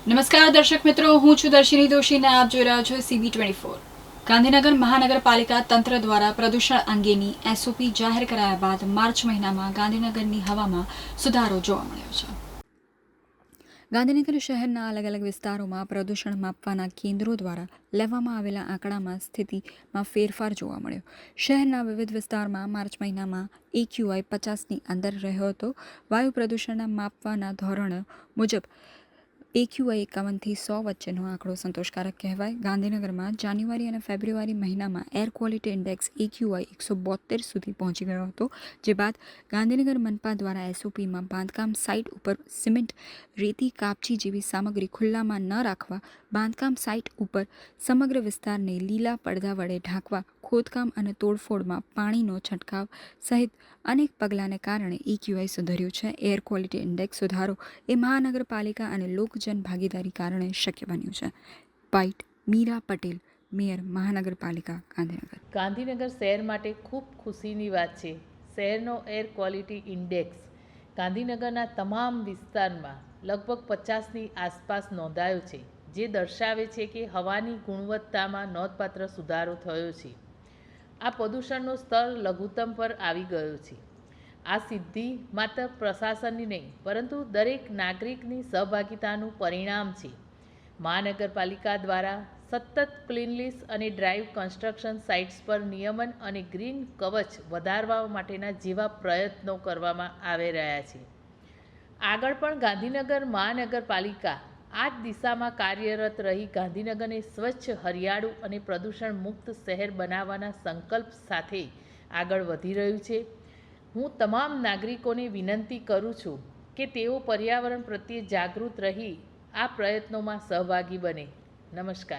નમસ્કાર દર્શક મિત્રો, હું છું દર્શિની દોશી અને આપ જોઈ રહ્યા છો CB24। ગાંધીનગર મહાનગરપાલિકા તંત્ર દ્વારા પ્રદૂષણ અંગેની SOP જાહેર કરાયા બાદ માર્ચ મહિનામાં ગાંધીનગરની હવામાં સુધારો જોવા મળ્યો છે। ગાંધીનગર શહેરના અલગ અલગ વિસ્તારોમાં પ્રદૂષણ માપવાના કેન્દ્રો દ્વારા લેવામાં આવેલા આંકડામાં સ્થિતિમાં ફેરફાર જોવા મળ્યો। શહેરના વિવિધ વિસ્તારમાં માર્ચ મહિનામાં AQI 50ની અંદર રહ્યો હતો। વાયુ પ્રદૂષણના માપવાના ધોરણો મુજબ AQI 51થી 100 વચ્ચેનો આંકડો સંતોષકારક કહેવાય। ગાંધીનગરમાં જાન્યુઆરી અને ફેબ્રુઆરી મહિનામાં એર ક્વોલિટી ઇન્ડેક્સ AQI 172 સુધી પહોંચી ગયો હતો, જે બાદ ગાંધીનગર મનપા દ્વારા SOPમાં બાંધકામ સાઇટ ઉપર સિમેન્ટ, રેતી, કાપચી જેવી સામગ્રી ખુલ્લામાં ન રાખવા, બાંધકામ સાઇટ ઉપર સમગ્ર વિસ્તારને લીલા પડદા વડે ઢાંકવા, ખોદકામ અને તોડફોડમાં પાણીનો છંટકાવ સહિત અનેક પગલાંને કારણે AQI સુધર્યું છે। એર ક્વોલિટી ઇન્ડેક્સ સુધારો એ મહાનગરપાલિકા અને લોકજન ભાગીદારી કારણે શક્ય બન્યું છે। બાઇટ મીરા પટેલ, મેયર, મહાનગરપાલિકા, ગાંધીનગર। ગાંધીનગર શહેર માટે ખૂબ ખુશીની વાત છે। શહેરનો એર ક્વોલિટી ઇન્ડેક્સ ગાંધીનગરના તમામ વિસ્તારમાં લગભગ 50ની આસપાસ નોંધાયો છે, જે દર્શાવે છે કે હવાની ગુણવત્તામાં નોંધપાત્ર સુધારો થયો છે। આ પ્રદૂષણનો સ્તર લઘુત્તમ પર આવી ગયો છે। આ સિદ્ધિ માત્ર પ્રશાસનની નહીં, પરંતુ દરેક નાગરિકની સહભાગિતાનું પરિણામ છે। મહાનગરપાલિકા દ્વારા સતત ક્લીનલીસ અને ડ્રાઇવ કન્સ્ટ્રક્શન સાઇટ્સ પર નિયમન અને ગ્રીન કવચ વધારવા માટેના જેવા પ્રયત્નો કરવામાં આવી રહ્યા છે। આગળ પણ ગાંધીનગર મહાનગરપાલિકા આ જ દિશામાં કાર્યરત રહી ગાંધીનગરને સ્વચ્છ, હરિયાળું અને પ્રદૂષણ મુક્ત શહેર બનાવવાના સંકલ્પ સાથે આગળ વધી રહ્યું છે। હું તમામ નાગરિકોને વિનંતી કરું છું કે તેઓ પર્યાવરણ પ્રત્યે જાગૃત રહી આ પ્રયત્નોમાં સહભાગી બને। નમસ્કાર।